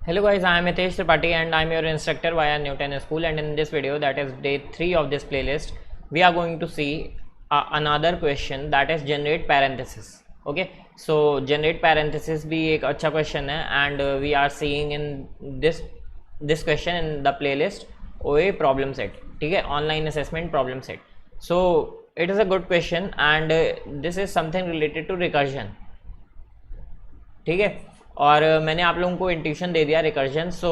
Hello guys, I am Hitesh Tripathi and I am your instructor via Newton School, and in this video, that is day 3 of this playlist, we are going to see another question, that is generate parenthesis. Okay, so generate parenthesis भी एक अच्छा question है and we are seeing in this question in the playlist OA problem set. ठीक है, online assessment problem set. So it is a good question and this is something related to recursion. ठीक है, और मैंने आप लोगों को इंट्यूशन दे दिया recursion. So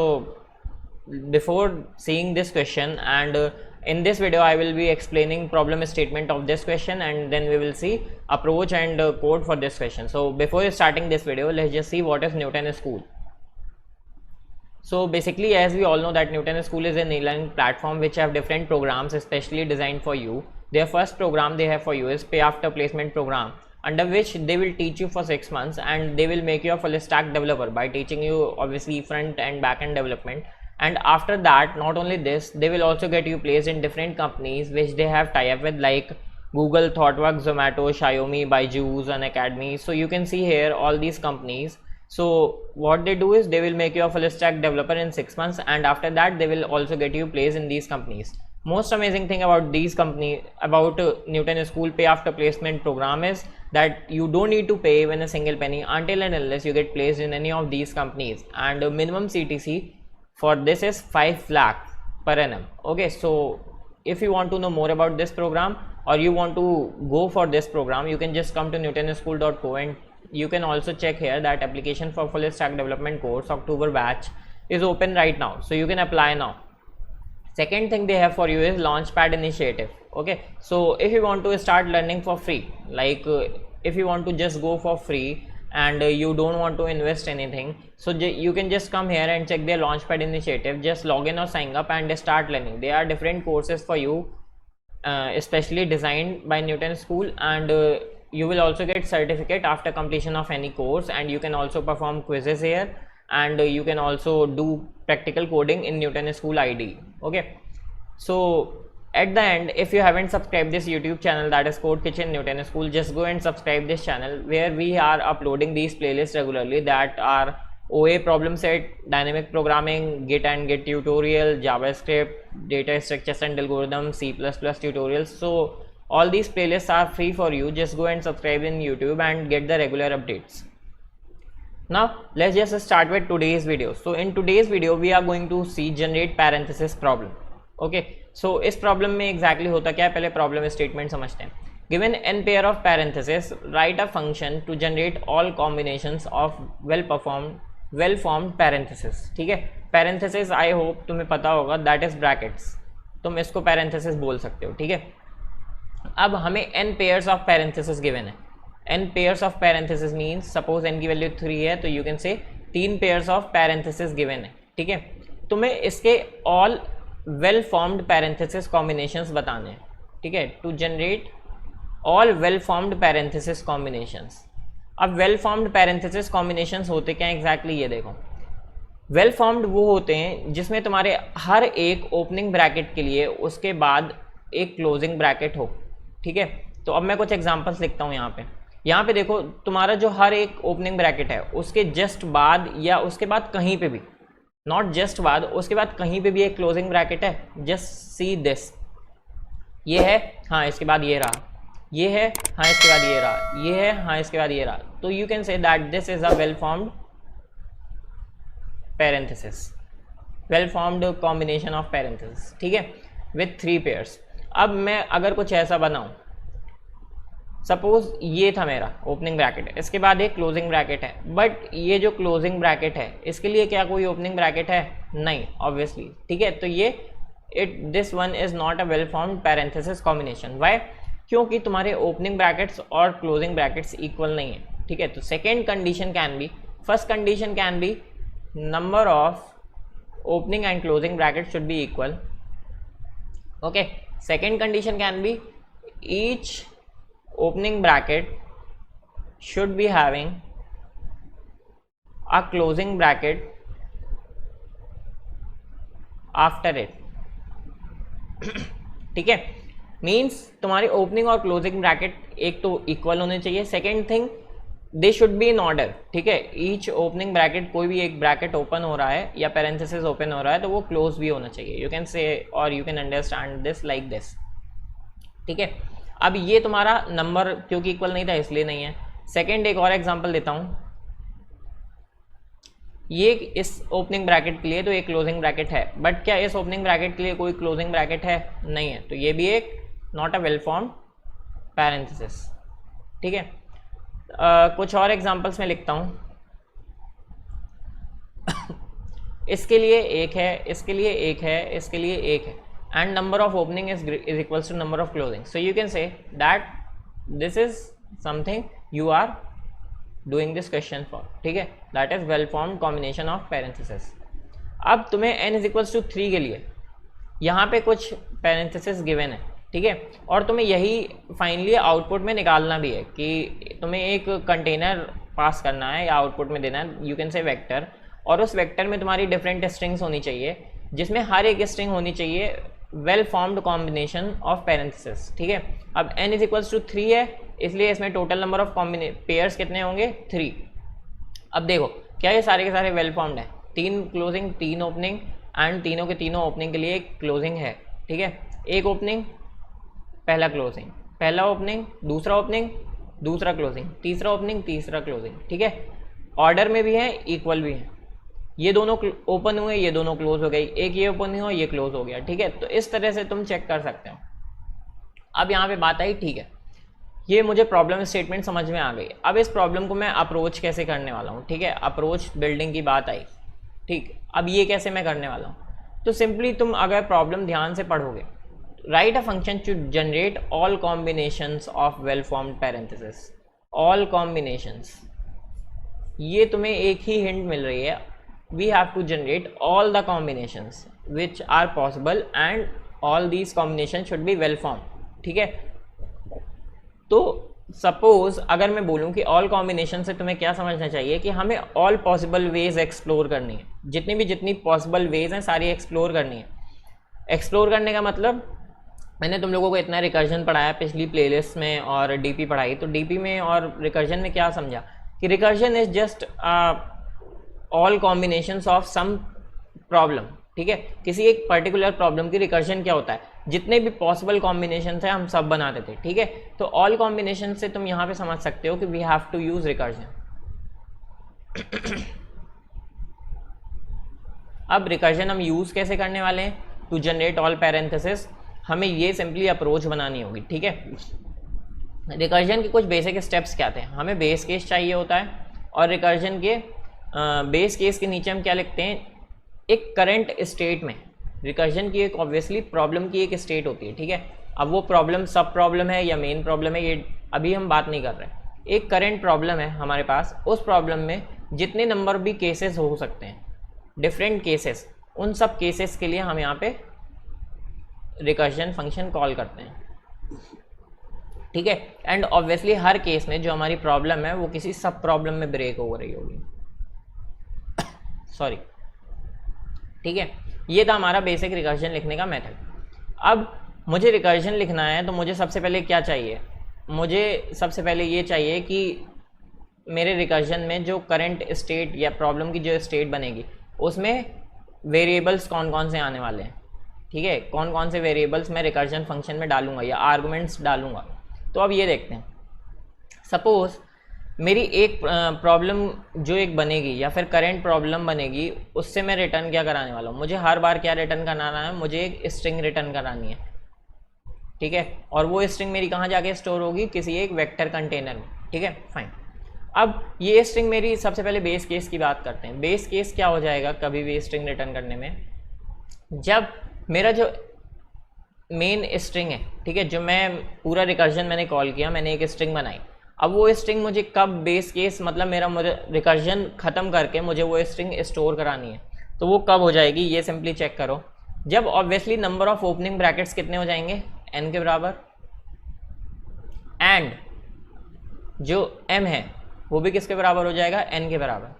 before seeing this question and in this video I will be explaining problem statement of this question and then we will see approach and code for this question. So before starting this video, let's just see what is Newton School. So basically, as we all know that Newton School is an e-learning platform which have different programs especially designed for you. Their first program they have for you is pay after placement program, under which they will teach you for 6 months and they will make you a full stack developer by teaching you obviously front and back end development. And after that, not only this, they will also get you placed in different companies which they have tie up with, like Google, ThoughtWorks, Zomato, Xiaomi, Byju's, Unacademy. So you can see here all these companies. So what they do is they will make you a full stack developer in 6 months, and after that they will also get you placed in these companies. Most amazing thing about these companies, about Newton School pay after placement program, is that you don't need to pay even a single penny until and unless you get placed in any of these companies, and minimum CTC for this is 5 lakh per annum. Okay, so if you want to know more about this program or you want to go for this program, you can just come to newtonschool.co and you can also check here that application for full stack development course October batch is open right now, so you can apply now. Second thing they have for you is Launchpad initiative. Okay, so if you want to start learning for free, like if you want to just go for free and you don't want to invest anything, so you can just come here and check their Launchpad initiative. Just log in or sign up and start learning. There are different courses for you, especially designed by Newton School, and you will also get certificate after completion of any course, and you can also perform quizzes here, and you can also do practical coding in Newton School ID. Okay, so at the end, if you haven't subscribed this YouTube channel, that is Code Kitchen Newton School, just go and subscribe this channel where we are uploading these playlists regularly, that are OA problem set, dynamic programming, Git and Git tutorial, JavaScript, data structures and algorithms, C++ tutorials. So all these playlists are free for you. Just go and subscribe in YouTube and get the regular updates. Now let's just start with today's video. So in today's video we are going to see generate parenthesis problem. Okay, so इस problem में exactly होता क्या है, पहले problem statement समझते हैं. Given n pair of parenthesis, write a function to generate all combinations of well formed parenthesis. ठीक है, पैरेंथेसिस आई होप तुम्हें पता होगा, दैट इज ब्रैकेट्स. तुम इसको पैरेंथेसिस बोल सकते हो. ठीक है, अब हमें n pairs of parenthesis given है. n pairs of parenthesis means suppose n की वैल्यू 3 है तो यू कैन से 3 पेयर्स ऑफ पैरेंथेसिस गिवन है. ठीक है, तुम्हें इसके all well formed parenthesis combinations बताने हैं. ठीक है, to generate all well formed parenthesis combinations. अब वेल फॉर्म्ड पैरेंथेसिस कॉम्बिनेशंस होते क्या एग्जैक्टली ये देखो. वेल फॉर्म्ड वो होते हैं जिसमें तुम्हारे हर एक ओपनिंग ब्रैकेट के लिए उसके बाद एक क्लोजिंग ब्रैकेट हो. ठीक है, तो अब मैं कुछ एग्जांपल्स लिखता हूँ यहाँ पे देखो, तुम्हारा जो हर एक ओपनिंग ब्रैकेट है उसके जस्ट बाद या उसके बाद कहीं पे भी, नॉट जस्ट बाद, उसके बाद कहीं पे भी एक क्लोजिंग ब्रैकेट है. जस्ट सी दिस, ये है, हाँ इसके बाद ये रहा, ये है, हाँ इसके बाद ये रहा, ये है, हाँ इसके बाद ये रहा. तो you can say that this is a well formed parenthesis, well formed combination of parenthesis. ठीक है, विथ 3 पेयर्स. अब मैं अगर कुछ ऐसा बनाऊं, सपोज ये था मेरा ओपनिंग ब्रैकेट है, इसके बाद एक क्लोजिंग ब्रैकेट है, बट ये जो क्लोजिंग ब्रैकेट है इसके लिए क्या कोई ओपनिंग ब्रैकेट है? नहीं, ऑब्वियसली. ठीक है, तो ये this one is not a well formed parenthesis combination. Why? क्योंकि तुम्हारे ओपनिंग ब्रैकेट्स और क्लोजिंग ब्रैकेट्स इक्वल नहीं है. ठीक है, तो second condition can be, first condition can be number of opening and closing bracket should be equal. Okay, second condition can be each opening bracket should be having a closing bracket after it. ठीक है, means तुम्हारी opening और closing bracket एक तो equal होने चाहिए. Second thing, they should be in order, ठीक है। ईच ओपनिंग ब्रैकेट, कोई भी एक ब्रैकेट ओपन हो रहा है या पैरेंथेसिस ओपन हो रहा है तो वो क्लोज भी होना चाहिए। यू कैन से और you can understand this like this, ठीक है। अब ये तुम्हारा नंबर क्योंकि इक्वल नहीं था इसलिए नहीं है। सेकेंड एक और एग्जाम्पल देता हूँ, ये इस ओपनिंग ब्रैकेट के लिए तो एक क्लोजिंग ब्रैकेट है, बट क्या इस ओपनिंग ब्रैकेट के लिए कोई क्लोजिंग ब्रैकेट है? नहीं है, तो ये भी एक not a well formed parenthesis, ठीक है। कुछ और एग्जांपल्स में लिखता हूँ। इसके लिए एक है, इसके लिए एक है, इसके लिए एक है, and number of opening is equals to number of closing. So you can say that this is something you are doing this question for, ठीक है। That is well formed combination of parenthesis. अब तुम्हें n is equals to 3 के लिए यहाँ पे कुछ parenthesis given है, ठीक है, और तुम्हें यही फाइनली आउटपुट में निकालना भी है कि तुम्हें एक कंटेनर पास करना है या आउटपुट में देना है, यू कैन से वेक्टर, और उस वेक्टर में तुम्हारी डिफरेंट स्ट्रिंग्स होनी चाहिए जिसमें हर एक स्ट्रिंग होनी चाहिए well formed combination of parenthesis, ठीक है। अब n इज इक्वल्स टू 3 है, इसलिए इसमें टोटल नंबर ऑफ पेयर्स कितने होंगे? 3। अब देखो क्या ये सारे के सारे वेल फॉर्म्ड है, 3 क्लोजिंग 3 ओपनिंग, एंड तीनों के तीनों ओपनिंग के लिए एक क्लोजिंग है, ठीक है। एक ओपनिंग पहला क्लोजिंग, पहला ओपनिंग दूसरा ओपनिंग दूसरा क्लोजिंग, तीसरा ओपनिंग तीसरा क्लोजिंग, ठीक है। ऑर्डर में भी है, इक्वल भी है, ये दोनों ओपन हुए, ये दोनों क्लोज हो गई, एक ये ओपन हुआ ये क्लोज हो गया, ठीक है। तो इस तरह से तुम चेक कर सकते हो। अब यहाँ पे बात आई, ठीक है, ये मुझे प्रॉब्लम स्टेटमेंट समझ में आ गई। अब इस प्रॉब्लम को मैं अप्रोच कैसे करने वाला हूँ, ठीक है। अप्रोच बिल्डिंग की बात आई, ठीक। अब ये कैसे मैं करने वाला हूँ, तो सिंपली तुम अगर प्रॉब्लम ध्यान से पढ़ोगे, write a function to generate all combinations of well formed parenthesis, all combinations, ये तुम्हें एक ही हिंट मिल रही है, we have to generate all the combinations which are possible and all these combination should be well form, ठीक है। तो सपोज अगर मैं बोलूं कि ऑल कॉम्बिनेशन से तुम्हें क्या समझना चाहिए कि हमें ऑल पॉसिबल वेज एक्सप्लोर करनी है, जितनी पॉसिबल वेज हैं सारी एक्सप्लोर करनी है। एक्सप्लोर करने का मतलब, मैंने तुम लोगों को इतना रिकर्जन पढ़ाया पिछली प्लेलिस्ट में और डीपी पढ़ाई, तो डीपी में और रिकर्जन में क्या समझा कि recursion is just all combinations of some problem, ठीक है। किसी एक पर्टिकुलर प्रॉब्लम की रिकर्जन क्या होता है, जितने भी पॉसिबल कॉम्बिनेशन थे हम सब बनाते थे, ठीक है। तो ऑल कॉम्बिनेशन से तुम यहाँ पे समझ सकते हो कि we have to use recursion. अब रिकर्जन हम यूज कैसे करने वाले हैं, टू जनरेट ऑल पैरेंथेसिस, हमें ये सिंपली अप्रोच बनानी होगी, ठीक है। रिकर्जन के कुछ बेसिक स्टेप्स क्या थे, हमें बेस केस चाहिए होता है, और रिकर्जन के बेस केस के नीचे हम क्या लिखते हैं, एक करंट स्टेट में रिकर्जन की एक ऑब्वियसली प्रॉब्लम की एक स्टेट होती है, ठीक है। अब वो प्रॉब्लम सब प्रॉब्लम है या मेन प्रॉब्लम है, ये अभी हम बात नहीं कर रहे। एक करंट प्रॉब्लम है हमारे पास, उस प्रॉब्लम में जितने नंबर भी केसेस हो सकते हैं, डिफरेंट केसेस, उन सब केसेस के लिए हम यहाँ पे रिकर्जन फंक्शन कॉल करते हैं, ठीक है। एंड ऑब्वियसली हर केस में जो हमारी प्रॉब्लम है वो किसी सब प्रॉब्लम में ब्रेक हो रही होगी, सॉरी, ठीक है। ये था हमारा बेसिक रिकर्जन लिखने का मेथड। अब मुझे रिकर्जन लिखना है तो मुझे सबसे पहले क्या चाहिए, मुझे सबसे पहले ये चाहिए कि मेरे रिकर्जन में जो करंट स्टेट या प्रॉब्लम की जो स्टेट बनेगी उसमें वेरिएबल्स कौन कौन से आने वाले हैं, ठीक है। कौन कौन से वेरिएबल्स मैं रिकर्जन फंक्शन में डालूंगा या आर्गुमेंट्स डालूंगा। तो अब ये देखते हैं, सपोज मेरी एक प्रॉब्लम जो एक बनेगी या फिर करंट प्रॉब्लम बनेगी, उससे मैं रिटर्न क्या कराने वाला हूँ, मुझे हर बार क्या रिटर्न कराना है, मुझे एक स्ट्रिंग रिटर्न करानी है, ठीक है। और वो स्ट्रिंग मेरी कहाँ जाके स्टोर होगी, किसी एक वेक्टर कंटेनर में, ठीक है, फाइन। अब ये स्ट्रिंग मेरी, सबसे पहले बेस केस की बात करते हैं। बेस केस क्या हो जाएगा कभी भी स्ट्रिंग रिटर्न करने में, जब मेरा जो मेन स्ट्रिंग है, ठीक है, जो मैं पूरा रिकर्जन मैंने कॉल किया, मैंने एक स्ट्रिंग बनाई, अब वो स्ट्रिंग मुझे कब बेस केस मतलब मेरा रिकर्जन ख़त्म करके मुझे वो स्ट्रिंग स्टोर करानी है, तो वो कब हो जाएगी, ये सिंपली चेक करो। जब obviously number of opening brackets कितने हो जाएंगे, n के बराबर, एंड जो m है वो भी किसके बराबर हो जाएगा, n के बराबर,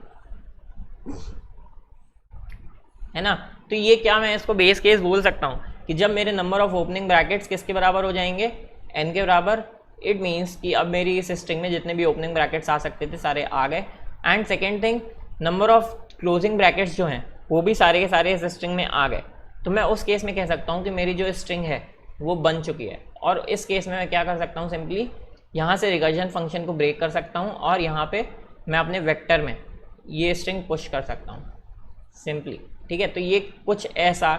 है ना। तो ये क्या मैं इसको बेस केस बोल सकता हूँ कि जब मेरे नंबर ऑफ ओपनिंग ब्रैकेट्स किसके बराबर हो जाएंगे, n के बराबर, इट मीन्स कि अब मेरी इस स्ट्रिंग में जितने भी ओपनिंग ब्रैकेट्स आ सकते थे सारे आ गए। And second thing, number of closing brackets जो हैं वो भी सारे के सारे इस स्ट्रिंग में आ गए। तो मैं उस केस में कह सकता हूँ कि मेरी जो स्ट्रिंग है वो बन चुकी है। और इस केस में मैं क्या कर सकता हूँ, सिंपली यहाँ से रिकर्जन फंक्शन को ब्रेक कर सकता हूँ और यहाँ पे मैं अपने वेक्टर में ये स्ट्रिंग पुश कर सकता हूँ सिंपली। ठीक है, तो ये कुछ ऐसा,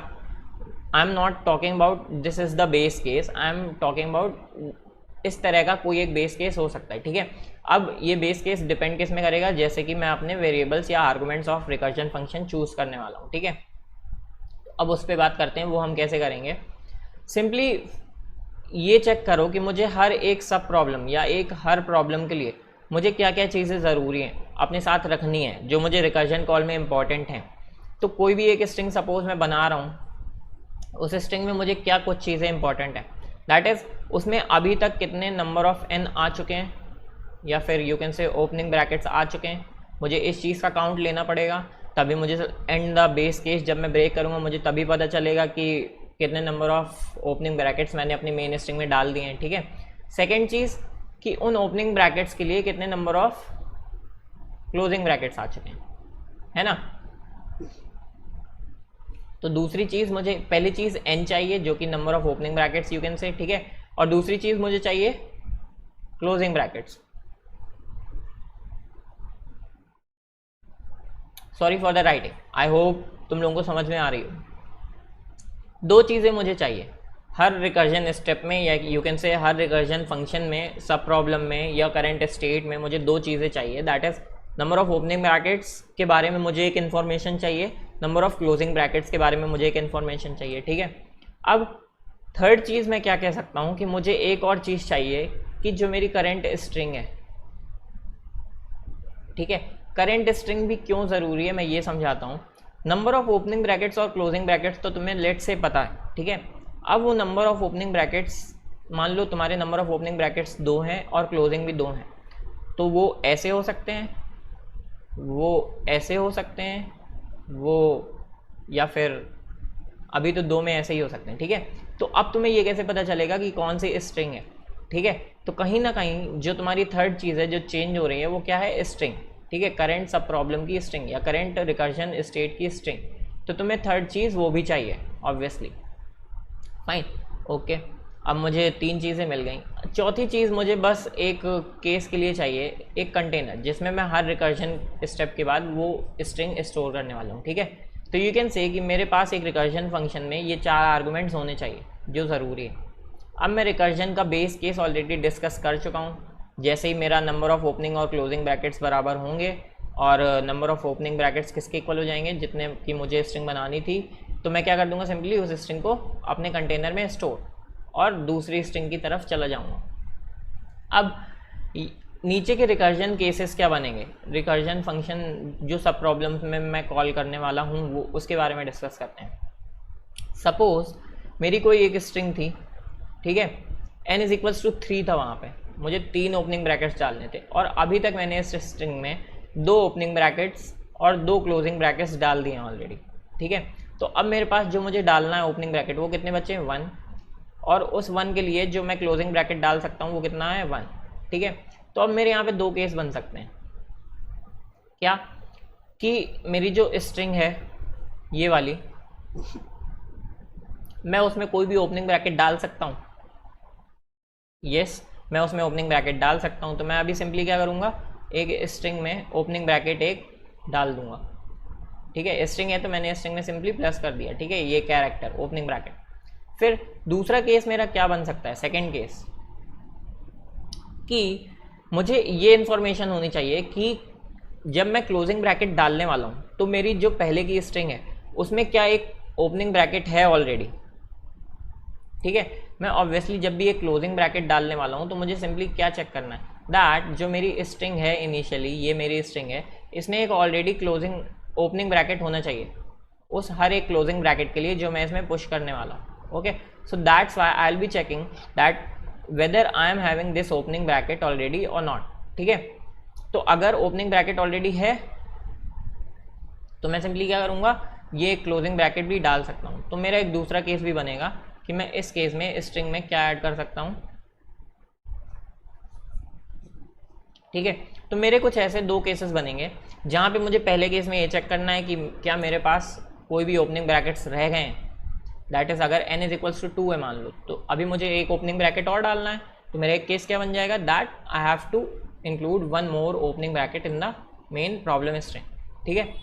I am not talking about this is the base case, I am talking about इस तरह का कोई एक बेस केस हो सकता है। ठीक है, अब ये बेस केस डिपेंड किस में करेगा, जैसे कि मैं अपने वेरिएबल्स या arguments of recursion function choose करने वाला हूँ। ठीक है, अब उस पर बात करते हैं, वो हम कैसे करेंगे। सिंपली ये चेक करो कि मुझे हर एक सब प्रॉब्लम या हर प्रॉब्लम के लिए मुझे क्या क्या चीज़ें ज़रूरी हैं अपने साथ रखनी है जो मुझे रिकर्जन कॉल में इंपॉर्टेंट हैं। तो कोई भी एक स्ट्रिंग सपोज मैं बना रहा हूँ, उस स्ट्रिंग में मुझे क्या कुछ चीज़ें इंपॉर्टेंट हैं, दैट इज़ उसमें अभी तक कितने नंबर ऑफ n आ चुके हैं, या फिर you can say opening brackets आ चुके हैं। मुझे इस चीज़ का काउंट लेना पड़ेगा, तभी मुझे एंड द बेस केस जब मैं ब्रेक करूँगा मुझे तभी पता चलेगा कि कितने नंबर ऑफ ओपनिंग ब्रैकेट्स मैंने अपनी मेन स्ट्रिंग में डाल दिए हैं। ठीक है, सेकेंड चीज़ कि उन ओपनिंग ब्रैकेट्स के लिए कितने नंबर ऑफ क्लोजिंग ब्रैकेट्स आ चुके हैं, है ना। तो दूसरी चीज़, मुझे पहली चीज़ n चाहिए जो कि number of opening brackets you can से, ठीक है, और दूसरी चीज़ मुझे चाहिए closing brackets. Sorry for the writing, I hope तुम लोगों को समझ में आ रही हो। दो चीज़ें मुझे चाहिए हर रिकर्जन स्टेप में, या यू कैन से हर रिकर्जन फंक्शन में, सब प्रॉब्लम में या करंट स्टेट में मुझे दो चीज़ें चाहिए, that is number of opening brackets के बारे में मुझे एक इन्फॉर्मेशन चाहिए, नंबर ऑफ क्लोजिंग ब्रैकेट्स के बारे में मुझे एक इन्फॉर्मेशन चाहिए। ठीक है, अब थर्ड चीज़ मैं क्या कह सकता हूँ कि मुझे एक और चीज़ चाहिए कि जो मेरी करंट स्ट्रिंग है, ठीक है, करंट स्ट्रिंग भी क्यों ज़रूरी है मैं ये समझाता हूँ। नंबर ऑफ ओपनिंग ब्रैकेट्स और क्लोजिंग ब्रैकेट्स तो तुम्हें लेट से पता है, ठीक है। अब वो नंबर ऑफ ओपनिंग ब्रैकेट्स, मान लो तुम्हारे नंबर ऑफ ओपनिंग ब्रैकेट्स 2 हैं और क्लोजिंग भी 2 हैं, तो वो ऐसे हो सकते हैं, वो ऐसे हो सकते हैं, वो या फिर अभी तो 2 में ऐसे ही हो सकते हैं। ठीक है, तो अब तुम्हें ये कैसे पता चलेगा कि कौन सी स्ट्रिंग है। ठीक है, तो कहीं ना कहीं जो तुम्हारी थर्ड चीज़ है जो चेंज हो रही है वो क्या है, स्ट्रिंग। ठीक है, करंट सब प्रॉब्लम की स्ट्रिंग या करंट रिकर्जन स्टेट की स्ट्रिंग, तो तुम्हें थर्ड चीज़ वो भी चाहिए ऑब्वियसली। फाइन, ओके, अब मुझे 3 चीज़ें मिल गई। चौथी चीज़ मुझे बस एक केस के लिए चाहिए, एक कंटेनर जिसमें मैं हर रिकर्जन स्टेप के बाद वो स्ट्रिंग स्टोर करने वाला हूँ। ठीक है, तो यू कैन से कि मेरे पास एक रिकर्जन फंक्शन में ये 4 आर्गुमेंट्स होने चाहिए जो ज़रूरी है। अब मैं रिकर्जन का बेस केस ऑलरेडी डिस्कस कर चुका हूँ। जैसे ही मेरा नंबर ऑफ ओपनिंग और क्लोजिंग ब्रैकेट्स बराबर होंगे और नंबर ऑफ ओपनिंग ब्रैकेट्स किसके इक्वल हो जाएंगे, जितने की मुझे स्ट्रिंग बनानी थी, तो मैं क्या कर दूंगा, सिंपली उस स्ट्रिंग को अपने कंटेनर में स्टोर और दूसरी स्ट्रिंग की तरफ चला जाऊंगा। अब नीचे के रिकर्जन केसेस क्या बनेंगे, रिकर्जन फंक्शन जो सब प्रॉब्लम्स में मैं कॉल करने वाला हूँ वो उसके बारे में डिस्कस करते हैं। सपोज मेरी कोई एक स्ट्रिंग थी, ठीक है, n इज इक्वल्स टू 3 था, वहाँ पे मुझे 3 ओपनिंग ब्रैकेट्स डालने थे और अभी तक मैंने इस स्ट्रिंग में 2 ओपनिंग ब्रैकेट्स और 2 क्लोजिंग ब्रैकेट्स डाल दिए हैं ऑलरेडी। ठीक है, तो अब मेरे पास जो मुझे डालना है ओपनिंग ब्रैकेट वो कितने बचे हैं, 1, और उस 1 के लिए जो मैं क्लोजिंग ब्रैकेट डाल सकता हूँ वो कितना है, 1। ठीक है, तो अब मेरे यहाँ पे 2 केस बन सकते हैं, क्या कि मेरी जो स्ट्रिंग है ये वाली, मैं उसमें कोई भी ओपनिंग ब्रैकेट डाल सकता हूँ, यस मैं उसमें ओपनिंग ब्रैकेट डाल सकता हूँ। तो मैं अभी सिंपली क्या करूँगा, एक स्ट्रिंग में ओपनिंग ब्रैकेट एक डाल दूंगा। ठीक है, स्ट्रिंग है तो मैंने स्ट्रिंग में सिंपली प्लस कर दिया। ठीक है, ये कैरेक्टर ओपनिंग ब्रैकेट। फिर दूसरा केस मेरा क्या बन सकता है, सेकंड केस, कि मुझे ये इन्फॉर्मेशन होनी चाहिए कि जब मैं क्लोजिंग ब्रैकेट डालने वाला हूँ तो मेरी जो पहले की स्ट्रिंग है उसमें क्या एक ओपनिंग ब्रैकेट है ऑलरेडी। ठीक है, मैं ऑब्वियसली जब भी एक क्लोजिंग ब्रैकेट डालने वाला हूँ तो मुझे सिंपली क्या चेक करना है, दैट जो मेरी स्ट्रिंग है इनिशियली, ये मेरी स्ट्रिंग है, इसमें एक ऑलरेडी क्लोजिंग ओपनिंग ब्रैकेट होना चाहिए उस हर एक क्लोजिंग ब्रैकेट के लिए जो मैं इसमें पुश करने वाला हूँ। Okay, so that's why I will be checking that whether I am having this opening bracket already और नॉट। ठीक है, तो अगर ओपनिंग ब्रैकेट ऑलरेडी है तो मैं सिंपली क्या करूँगा, ये क्लोजिंग ब्रैकेट भी डाल सकता हूँ। तो मेरा एक दूसरा केस भी बनेगा कि मैं इस केस में स्ट्रिंग में क्या ऐड कर सकता हूँ, ठीक है। तो मेरे कुछ ऐसे दो केसेस बनेंगे जहाँ पे मुझे पहले केस में ये चेक करना है कि क्या मेरे पास कोई भी ओपनिंग ब्रैकेट्स रह गए हैं, दैट इज़ अगर n = 2 है मान लो, तो अभी मुझे एक ओपनिंग ब्रैकेट और डालना है, तो मेरा एक केस क्या बन जाएगा, that I have to include one more opening bracket in the main problem string, ठीक है।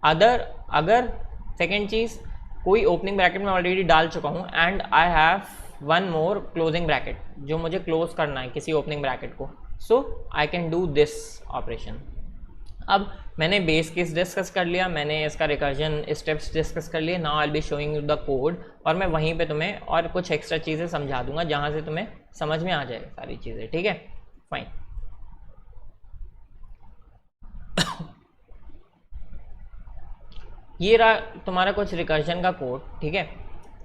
अगर सेकेंड चीज़, कोई ओपनिंग ब्रैकेट में ऑलरेडी डाल चुका हूँ and I have one more closing bracket जो मुझे क्लोज करना है किसी ओपनिंग ब्रैकेट को, so I can do this operation. अब मैंने बेस केस डिस्कस कर लिया, मैंने इसका रिकर्जन स्टेप्स डिस्कस कर लिए, now I will be showing you the code, और मैं वहीं पे तुम्हें और कुछ एक्स्ट्रा चीज़ें समझा दूंगा जहाँ से तुम्हें समझ में आ जाएगा सारी चीज़ें, ठीक है, फाइन। ये रहा तुम्हारा कुछ रिकर्जन का कोड, ठीक है।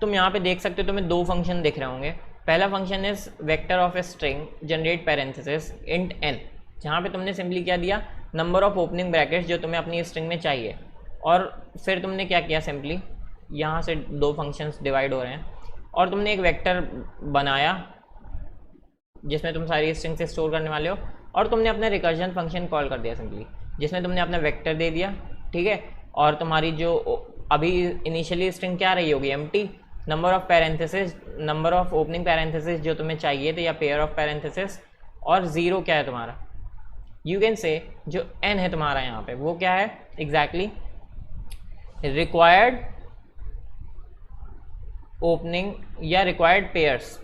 तुम यहाँ पे देख सकते हो, तुम्हें दो फंक्शन दिख रहे होंगे। पहला function is vector of a string generate parenthesis int n, जहाँ पे तुमने सिंपली क्या दिया, नंबर ऑफ ओपनिंग ब्रैकेट्स जो तुम्हें अपनी स्ट्रिंग में चाहिए, और फिर तुमने क्या किया, सिंपली यहाँ से दो फंक्शंस डिवाइड हो रहे हैं और तुमने एक वेक्टर बनाया जिसमें तुम सारी स्ट्रिंग से स्टोर करने वाले हो, और तुमने अपना रिकर्जन फंक्शन कॉल कर दिया सिंपली, जिसमें तुमने अपना वेक्टर दे दिया, ठीक है। और तुम्हारी जो अभी इनिशियली स्ट्रिंग क्या रही होगी, empty, number of parenthesis, number of opening parenthesis जो तुम्हें चाहिए थे, या पेयर ऑफ पैरेंथेसिस, और ज़ीरो क्या है तुम्हारा, यू कैन से जो n है तुम्हारा यहाँ पे वो क्या है एग्जैक्टली, रिक्वायर्ड ओपनिंग या रिक्वायर्ड पेयर्स,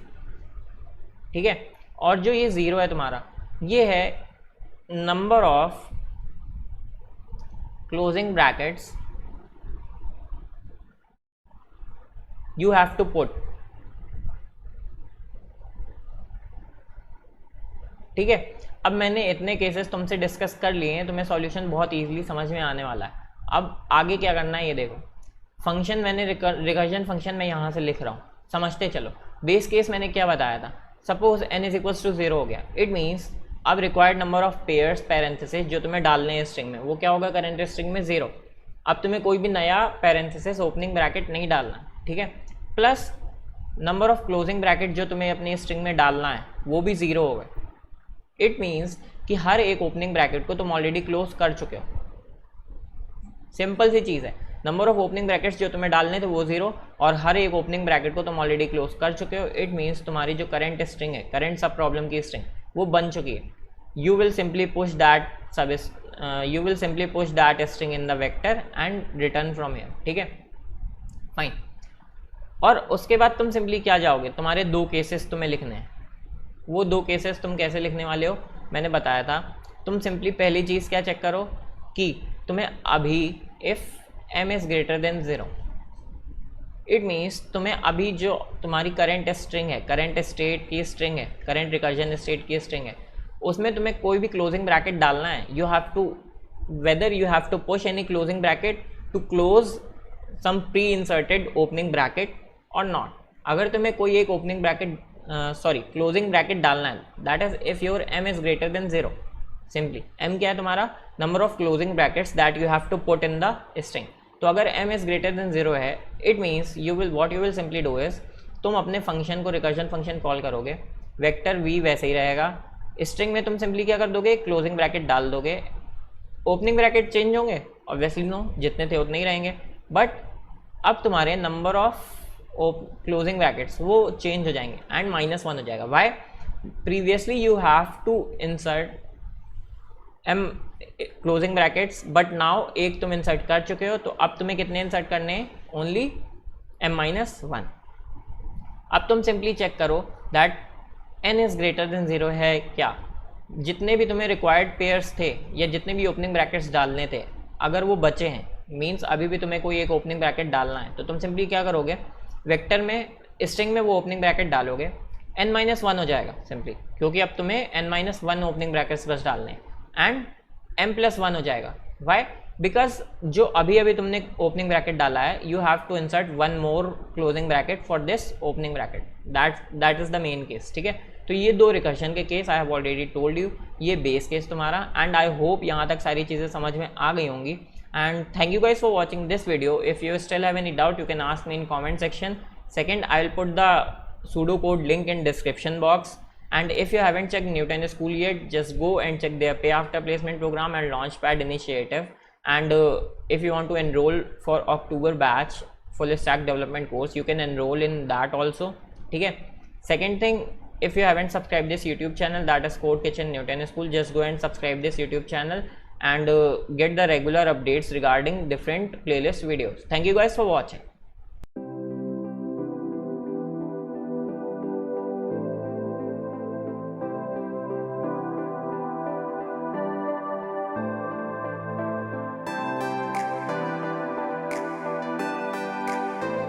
ठीक है। और जो ये ज़ीरो है तुम्हारा, ये है number of closing brackets you have to put, ठीक है। अब मैंने इतने केसेस तुमसे डिस्कस कर लिए हैं, तुम्हें सॉल्यूशन बहुत इजीली समझ में आने वाला है। अब आगे क्या करना है ये देखो, फंक्शन मैंने रिकर्जन फंक्शन मैं यहाँ से लिख रहा हूँ, समझते चलो। बेस केस मैंने क्या बताया था, सपोज n = 0 हो गया, इट मीन्स अब required number of pairs parenthesis जो तुम्हें डालने हैं स्ट्रिंग में, वो क्या होगा, करंट स्ट्रिंग में 0। अब तुम्हें कोई भी नया पैरेंथेसिस ओपनिंग ब्रैकेट नहीं डालना, ठीक है। Plus number of closing bracket जो तुम्हें अपनी स्ट्रिंग में डालना है वो भी 0 हो गए। इट मीन्स कि हर एक ओपनिंग ब्रैकेट को तुम ऑलरेडी क्लोज कर चुके हो। सिंपल सी चीज़ है, नंबर ऑफ ओपनिंग ब्रैकेट्स जो तुम्हें डालने थे वो 0, और हर एक ओपनिंग ब्रैकेट को तुम ऑलरेडी क्लोज कर चुके हो। इट मीन्स तुम्हारी जो करंट स्ट्रिंग है, करंट सब प्रॉब्लम की स्ट्रिंग, वो बन चुकी है। You will simply push that string in the vector and return from here, ठीक है, फाइन। और उसके बाद तुम सिंपली क्या जाओगे, तुम्हारे दो केसेस तुम्हें लिखने हैं। वो दो केसेस तुम कैसे लिखने वाले हो मैंने बताया था। तुम सिंपली पहली चीज़ क्या चेक करो कि तुम्हें अभी if m is greater than 0, it means तुम्हें अभी जो तुम्हारी करंट स्ट्रिंग है, करंट स्टेट की स्ट्रिंग है, करंट रिकर्जन स्टेट की स्ट्रिंग है, उसमें तुम्हें कोई भी क्लोजिंग ब्रैकेट डालना है। You have to whether you have to push any closing bracket to close some pre inserted opening bracket और नॉट। अगर तुम्हें कोई एक ओपनिंग ब्रैकेट क्लोजिंग ब्रैकेट डालना है, that is if your m is greater than 0, simply m क्या है तुम्हारा, number of closing brackets that you have to put in the string. तो अगर m इज ग्रेटर देन 0 है, it means what you will simply do is, तुम अपने function को recursion function call करोगे, वेक्टर v वैसे ही रहेगा, स्ट्रिंग में तुम सिंपली क्या कर दोगे, क्लोजिंग ब्रैकेट डाल दोगे। ओपनिंग ब्रैकेट चेंज होंगे, ऑब्वियसली नो, जितने थे उतने ही रहेंगे, बट अब तुम्हारे नंबर ऑफ क्लोजिंग ब्रैकेट्स वो चेंज हो जाएंगे एंड -1 हो जाएगा। Why, previously you have to insert m closing brackets, but now एक तुम इंसर्ट कर चुके हो, तो अब तुम्हें कितने इंसर्ट करने हैं, ओनली m-1। अब तुम सिंपली चेक करो that n is greater than 0 है क्या, जितने भी तुम्हें रिक्वायर्ड पेयर्स थे या जितने भी ओपनिंग ब्रैकेट्स डालने थे, अगर वो बचे हैं, मीन्स अभी भी तुम्हें कोई एक ओपनिंग ब्रैकेट डालना है, तो तुम सिंपली क्या करोगे, वेक्टर में स्ट्रिंग में वो ओपनिंग ब्रैकेट डालोगे, n-1 हो जाएगा सिंपली, क्योंकि अब तुम्हें n-1 ओपनिंग ब्रैकेट्स बस डालने हैं, एंड m+1 हो जाएगा। वाई, बिकॉज जो अभी अभी तुमने ओपनिंग ब्रैकेट डाला है, you have to insert one more closing bracket for this opening bracket, that is the main case, ठीक है। तो ये दो रिकर्शन के case I have already told you, ये बेस केस तुम्हारा, एंड आई होप यहाँ तक सारी चीज़ें समझ में आ गई होंगी। And thank you guys for watching this video. If you still have any doubt, you can ask me in comment section. Second, I will put the pseudocode link in description box. And if you haven't checked Newton School yet, just go and check their pay after placement program and launchpad initiative. And if you want to enroll for October batch full stack development course, you can enroll in that also. ठीक है. Second thing, if you haven't subscribed this YouTube channel, that is Code Kitchen Newton School, just go and subscribe this YouTube channel and get the regular updates regarding different playlist videos. Thank you guys for watching.